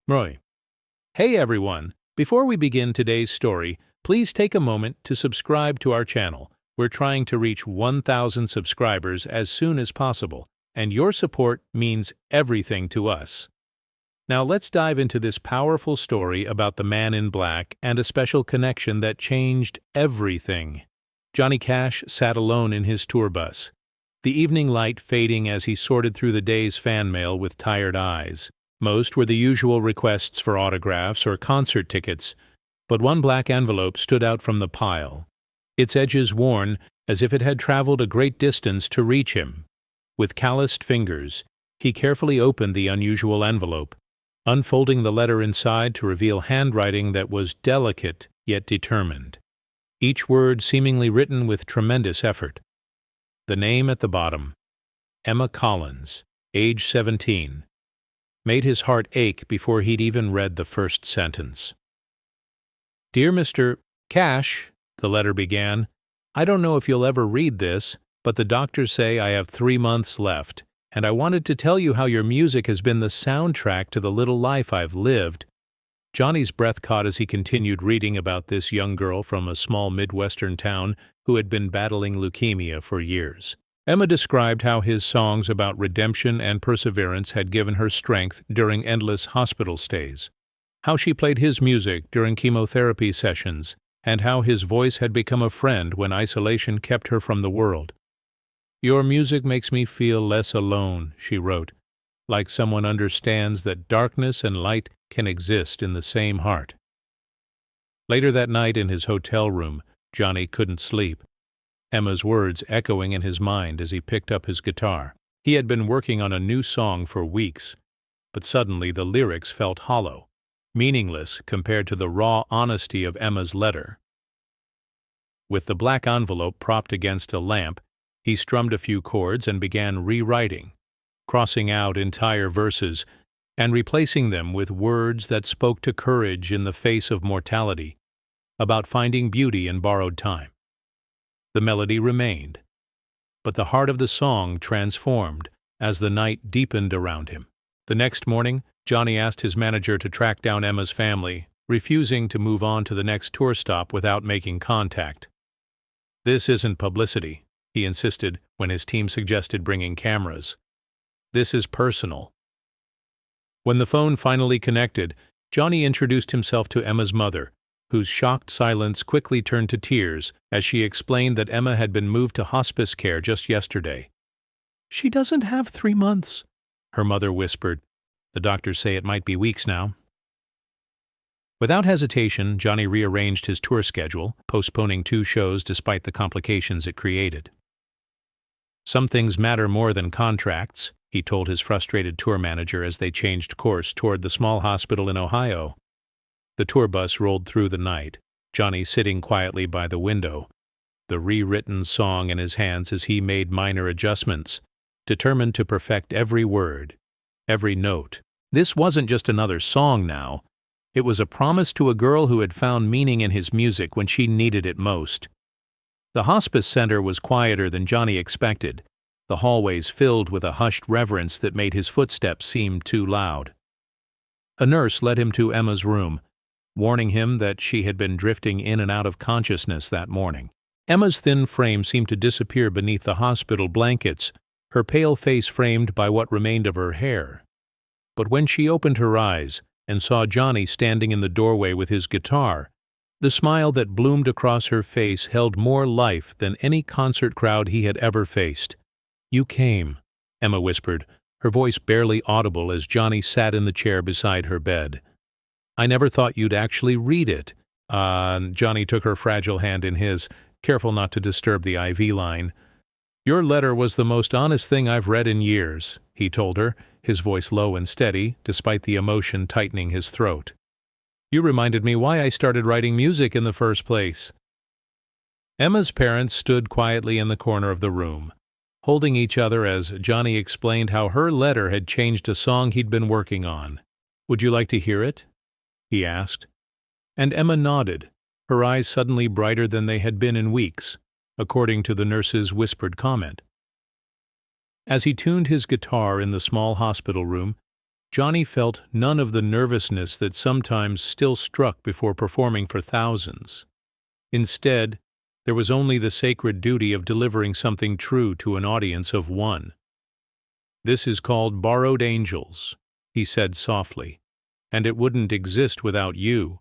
Roy. Hey everyone! Before we begin today's story, please take a moment to subscribe to our channel. We're trying to reach 1,000 subscribers as soon as possible, and your support means everything to us. Now let's dive into this powerful story about the man in black and a special connection that changed everything. Johnny Cash sat alone in his tour bus, the evening light fading as he sorted through the day's fan mail with tired eyes. Most were the usual requests for autographs or concert tickets, but one black envelope stood out from the pile, its edges worn as if it had traveled a great distance to reach him. With calloused fingers, he carefully opened the unusual envelope, unfolding the letter inside to reveal handwriting that was delicate yet determined, each word seemingly written with tremendous effort. The name at the bottom, Emma Collins, age 17, made his heart ache before he'd even read the first sentence. "Dear Mr. Cash," the letter began, "I don't know if you'll ever read this, but the doctors say I have 3 months left, and I wanted to tell you how your music has been the soundtrack to the little life I've lived." Johnny's breath caught as he continued reading about this young girl from a small Midwestern town who had been battling leukemia for years. Emma described how his songs about redemption and perseverance had given her strength during endless hospital stays, how she played his music during chemotherapy sessions, and how his voice had become a friend when isolation kept her from the world. "Your music makes me feel less alone," she wrote, "like someone understands that darkness and light can exist in the same heart." Later that night in his hotel room, Johnny couldn't sleep, Emma's words echoing in his mind as he picked up his guitar. He had been working on a new song for weeks, but suddenly the lyrics felt hollow, meaningless compared to the raw honesty of Emma's letter. With the black envelope propped against a lamp, he strummed a few chords and began rewriting, crossing out entire verses and replacing them with words that spoke to courage in the face of mortality, about finding beauty in borrowed time. The melody remained, but the heart of the song transformed as the night deepened around him. The next morning, Johnny asked his manager to track down Emma's family, refusing to move on to the next tour stop without making contact. "This isn't publicity," he insisted when his team suggested bringing cameras. "This is personal." When the phone finally connected, Johnny introduced himself to Emma's mother, whose shocked silence quickly turned to tears as she explained that Emma had been moved to hospice care just yesterday. "She doesn't have 3 months," her mother whispered. "The doctors say it might be weeks now." Without hesitation, Johnny rearranged his tour schedule, postponing 2 shows despite the complications it created. "Some things matter more than contracts," he told his frustrated tour manager as they changed course toward the small hospital in Ohio. The tour bus rolled through the night, Johnny sitting quietly by the window, the rewritten song in his hands as he made minor adjustments, determined to perfect every word, every note. This wasn't just another song now. It was a promise to a girl who had found meaning in his music when she needed it most. The hospice center was quieter than Johnny expected, the hallways filled with a hushed reverence that made his footsteps seem too loud. A nurse led him to Emma's room, warning him that she had been drifting in and out of consciousness that morning. Emma's thin frame seemed to disappear beneath the hospital blankets, her pale face framed by what remained of her hair. But when she opened her eyes and saw Johnny standing in the doorway with his guitar, the smile that bloomed across her face held more life than any concert crowd he had ever faced. "You came," Emma whispered, her voice barely audible as Johnny sat in the chair beside her bed. "I never thought you'd actually read it." Johnny took her fragile hand in his, careful not to disturb the IV line. "Your letter was the most honest thing I've read in years," he told her, his voice low and steady, despite the emotion tightening his throat. "You reminded me why I started writing music in the first place." Emma's parents stood quietly in the corner of the room, holding each other as Johnny explained how her letter had changed a song he'd been working on. "Would you like to hear it?" he asked. And Emma nodded, her eyes suddenly brighter than they had been in weeks, according to the nurse's whispered comment. As he tuned his guitar in the small hospital room, Johnny felt none of the nervousness that sometimes still struck before performing for thousands. Instead, there was only the sacred duty of delivering something true to an audience of one. "This is called Borrowed Angels," he said softly, "and it wouldn't exist without you."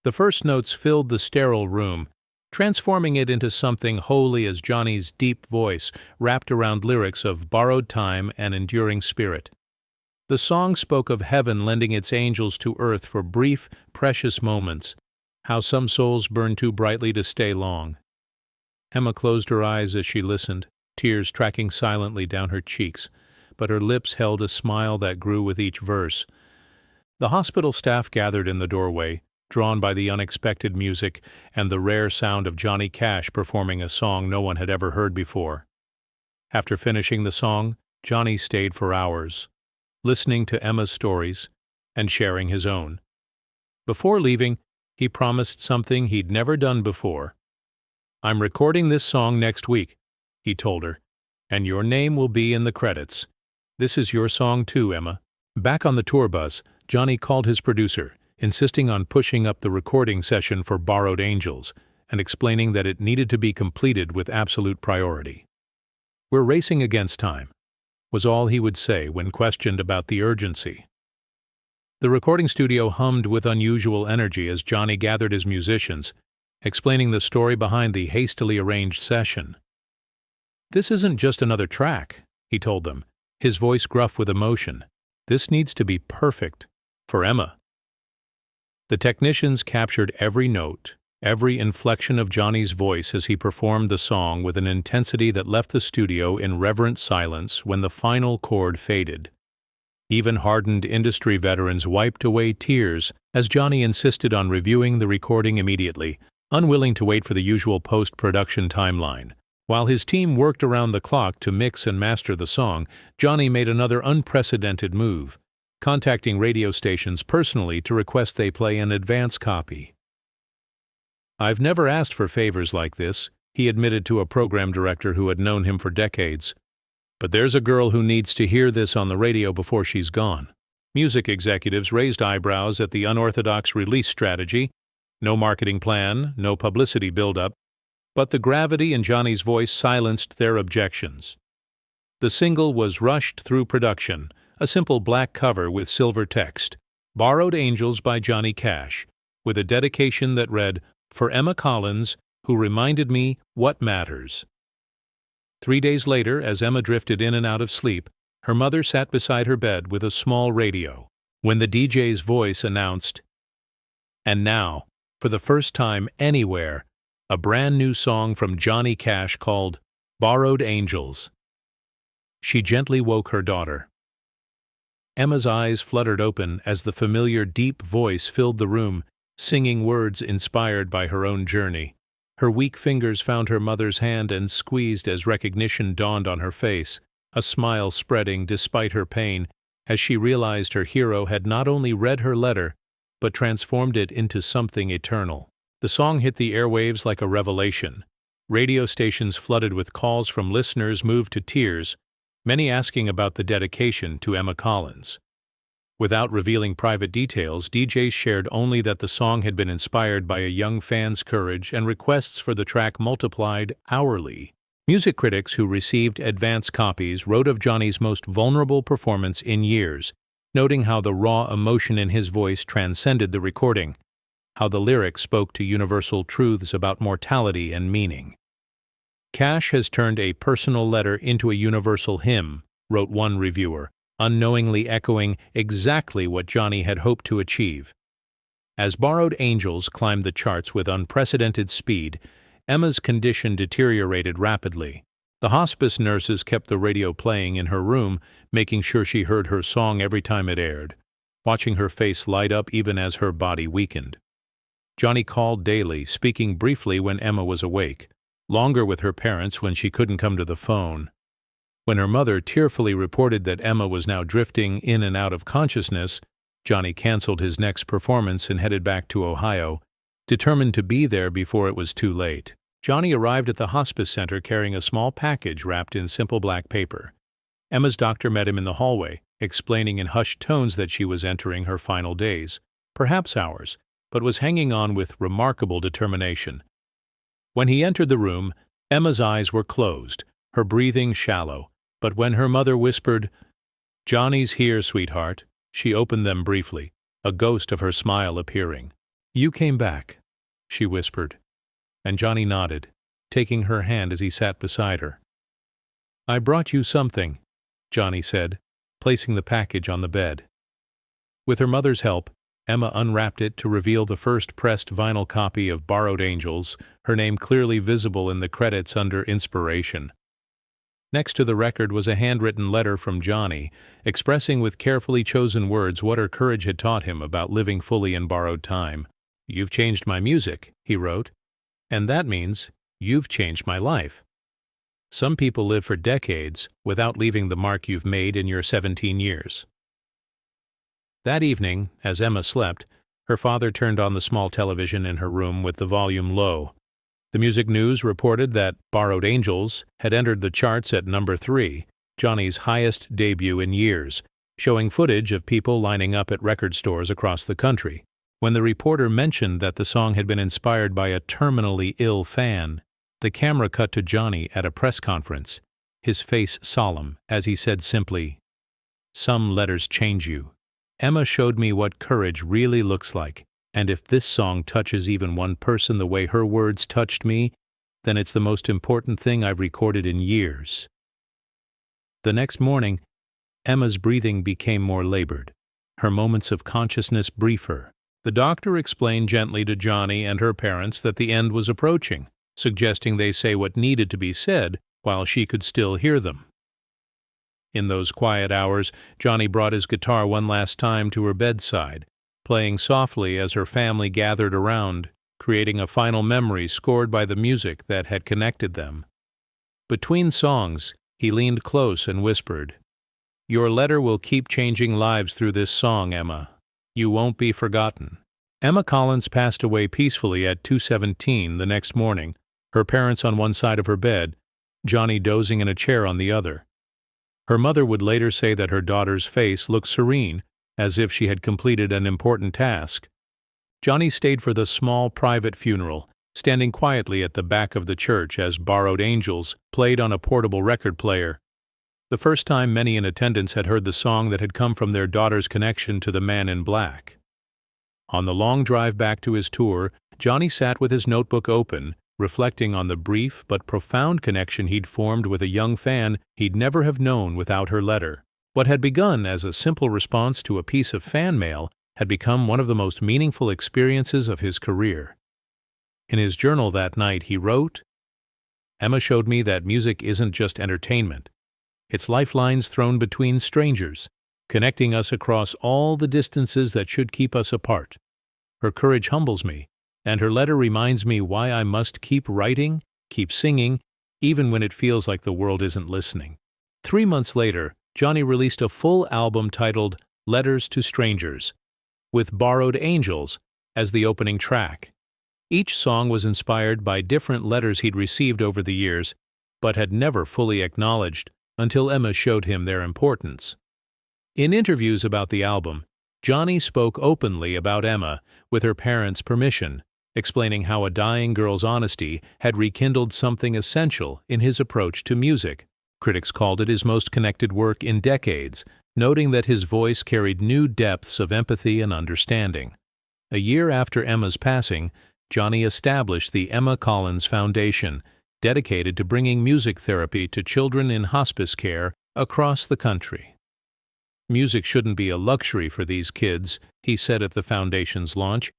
The first notes filled the sterile room, transforming it into something holy as Johnny's deep voice wrapped around lyrics of borrowed time and enduring spirit. The song spoke of heaven lending its angels to earth for brief, precious moments, how some souls burn too brightly to stay long. Emma closed her eyes as she listened, tears tracking silently down her cheeks, but her lips held a smile that grew with each verse. The hospital staff gathered in the doorway, drawn by the unexpected music and the rare sound of Johnny Cash performing a song no one had ever heard before. After finishing the song, Johnny stayed for hours, listening to Emma's stories and sharing his own. Before leaving, he promised something he'd never done before. "I'm recording this song next week," he told her, "and your name will be in the credits. This is your song too, Emma." Back on the tour bus, Johnny called his producer, insisting on pushing up the recording session for Borrowed Angels and explaining that it needed to be completed with absolute priority. "We're racing against time," was all he would say when questioned about the urgency. The recording studio hummed with unusual energy as Johnny gathered his musicians, explaining the story behind the hastily arranged session. "This isn't just another track," he told them, his voice gruff with emotion. "This needs to be perfect for Emma." The technicians captured every note, every inflection of Johnny's voice as he performed the song with an intensity that left the studio in reverent silence when the final chord faded. Even hardened industry veterans wiped away tears as Johnny insisted on reviewing the recording immediately, unwilling to wait for the usual post-production timeline. While his team worked around the clock to mix and master the song, Johnny made another unprecedented move, contacting radio stations personally to request they play an advance copy. "I've never asked for favors like this," he admitted to a program director who had known him for decades. "But there's a girl who needs to hear this on the radio before she's gone." Music executives raised eyebrows at the unorthodox release strategy. No marketing plan, no publicity buildup, but the gravity in Johnny's voice silenced their objections. The single was rushed through production, a simple black cover with silver text, "Borrowed Angels" by Johnny Cash, with a dedication that read, "For Emma Collins, who reminded me what matters." 3 days later, as Emma drifted in and out of sleep, her mother sat beside her bed with a small radio. When the DJ's voice announced, "And now, for the first time anywhere, a brand new song from Johnny Cash called Borrowed Angels," she gently woke her daughter. Emma's eyes fluttered open as the familiar deep voice filled the room, singing words inspired by her own journey. Her weak fingers found her mother's hand and squeezed as recognition dawned on her face, a smile spreading despite her pain as she realized her hero had not only read her letter, but transformed it into something eternal. The song hit the airwaves like a revelation. Radio stations flooded with calls from listeners moved to tears, many asking about the dedication to Emma Collins. Without revealing private details, DJs shared only that the song had been inspired by a young fan's courage, and requests for the track multiplied hourly. Music critics who received advance copies wrote of Johnny's most vulnerable performance in years, noting how the raw emotion in his voice transcended the recording, how the lyrics spoke to universal truths about mortality and meaning. "Cash has turned a personal letter into a universal hymn," wrote one reviewer, unknowingly echoing exactly what Johnny had hoped to achieve. As Borrowed Angels climbed the charts with unprecedented speed, Emma's condition deteriorated rapidly. The hospice nurses kept the radio playing in her room, making sure she heard her song every time it aired, watching her face light up even as her body weakened. Johnny called daily, speaking briefly when Emma was awake, longer with her parents when she couldn't come to the phone. When her mother tearfully reported that Emma was now drifting in and out of consciousness, Johnny canceled his next performance and headed back to Ohio, determined to be there before it was too late. Johnny arrived at the hospice center carrying a small package wrapped in simple black paper. Emma's doctor met him in the hallway, explaining in hushed tones that she was entering her final days, perhaps hours, but was hanging on with remarkable determination. When he entered the room, Emma's eyes were closed, her breathing shallow, but when her mother whispered, "Johnny's here, sweetheart," she opened them briefly, a ghost of her smile appearing. "You came back," she whispered, and Johnny nodded, taking her hand as he sat beside her. "I brought you something," Johnny said, placing the package on the bed. With her mother's help, Emma unwrapped it to reveal the first pressed vinyl copy of Borrowed Angels, her name clearly visible in the credits under Inspiration. Next to the record was a handwritten letter from Johnny, expressing with carefully chosen words what her courage had taught him about living fully in borrowed time. "You've changed my music," he wrote, "and that means you've changed my life. Some people live for decades without leaving the mark you've made in your 17 years. That evening, as Emma slept, her father turned on the small television in her room with the volume low. The music news reported that Borrowed Angels had entered the charts at number 3, Johnny's highest debut in years, showing footage of people lining up at record stores across the country. When the reporter mentioned that the song had been inspired by a terminally ill fan, the camera cut to Johnny at a press conference, his face solemn, as he said simply, "Some letters change you. Emma showed me what courage really looks like, and if this song touches even one person the way her words touched me, then it's the most important thing I've recorded in years." The next morning, Emma's breathing became more labored, her moments of consciousness briefer. The doctor explained gently to Johnny and her parents that the end was approaching, suggesting they say what needed to be said while she could still hear them. In those quiet hours, Johnny brought his guitar one last time to her bedside, playing softly as her family gathered around, creating a final memory scored by the music that had connected them. Between songs, he leaned close and whispered, "Your letter will keep changing lives through this song, Emma. You won't be forgotten." Emma Collins passed away peacefully at 2:17 the next morning, her parents on one side of her bed, Johnny dozing in a chair on the other. Her mother would later say that her daughter's face looked serene, as if she had completed an important task. Johnny stayed for the small private funeral, standing quietly at the back of the church as Borrowed Angels played on a portable record player. The first time many in attendance had heard the song that had come from their daughter's connection to the Man in Black. On the long drive back to his tour, Johnny sat with his notebook open, reflecting on the brief but profound connection he'd formed with a young fan he'd never have known without her letter. What had begun as a simple response to a piece of fan mail had become one of the most meaningful experiences of his career. In his journal that night he wrote, "Emma showed me that music isn't just entertainment. It's lifelines thrown between strangers, connecting us across all the distances that should keep us apart. Her courage humbles me, and her letter reminds me why I must keep writing, keep singing, even when it feels like the world isn't listening." 3 months later, Johnny released a full album titled Letters to Strangers, with Borrowed Angels as the opening track. Each song was inspired by different letters he'd received over the years, but had never fully acknowledged until Emma showed him their importance. In interviews about the album, Johnny spoke openly about Emma with her parents' permission, explaining how a dying girl's honesty had rekindled something essential in his approach to music. Critics called it his most connected work in decades, noting that his voice carried new depths of empathy and understanding. A year after Emma's passing, Johnny established the Emma Collins Foundation, dedicated to bringing music therapy to children in hospice care across the country. "Music shouldn't be a luxury for these kids," he said at the foundation's launch.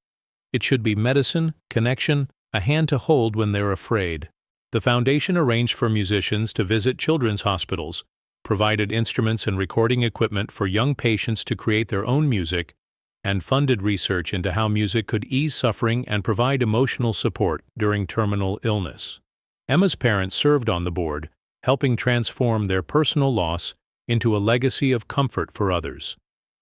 "It should be medicine, connection, a hand to hold when they're afraid." The foundation arranged for musicians to visit children's hospitals, provided instruments and recording equipment for young patients to create their own music, and funded research into how music could ease suffering and provide emotional support during terminal illness. Emma's parents served on the board, helping transform their personal loss into a legacy of comfort for others.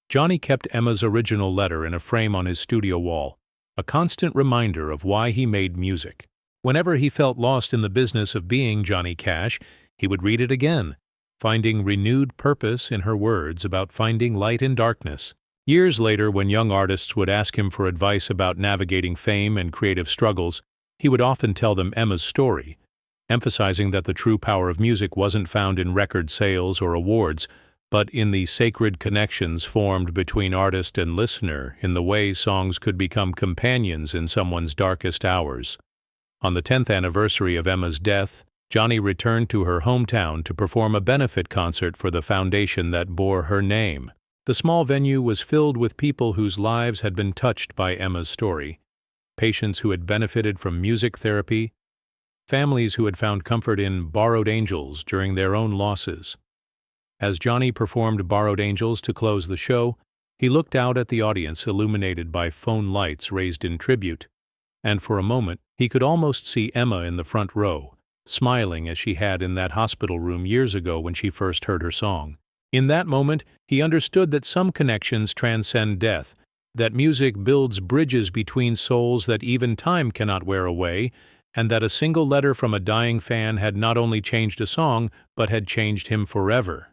Johnny kept Emma's original letter in a frame on his studio wall, a constant reminder of why he made music. Whenever he felt lost in the business of being Johnny Cash, he would read it again, finding renewed purpose in her words about finding light in darkness. Years later, when young artists would ask him for advice about navigating fame and creative struggles, he would often tell them Emma's story, emphasizing that the true power of music wasn't found in record sales or awards, but in the sacred connections formed between artist and listener, in the way songs could become companions in someone's darkest hours. On the 10th anniversary of Emma's death, Johnny returned to her hometown to perform a benefit concert for the foundation that bore her name. The small venue was filled with people whose lives had been touched by Emma's story, patients who had benefited from music therapy, families who had found comfort in Borrowed Angels during their own losses. As Johnny performed Borrowed Angels to close the show, he looked out at the audience illuminated by phone lights raised in tribute, and for a moment he could almost see Emma in the front row, smiling as she had in that hospital room years ago when she first heard her song. In that moment, he understood that some connections transcend death, that music builds bridges between souls that even time cannot wear away, and that a single letter from a dying fan had not only changed a song, but had changed him forever.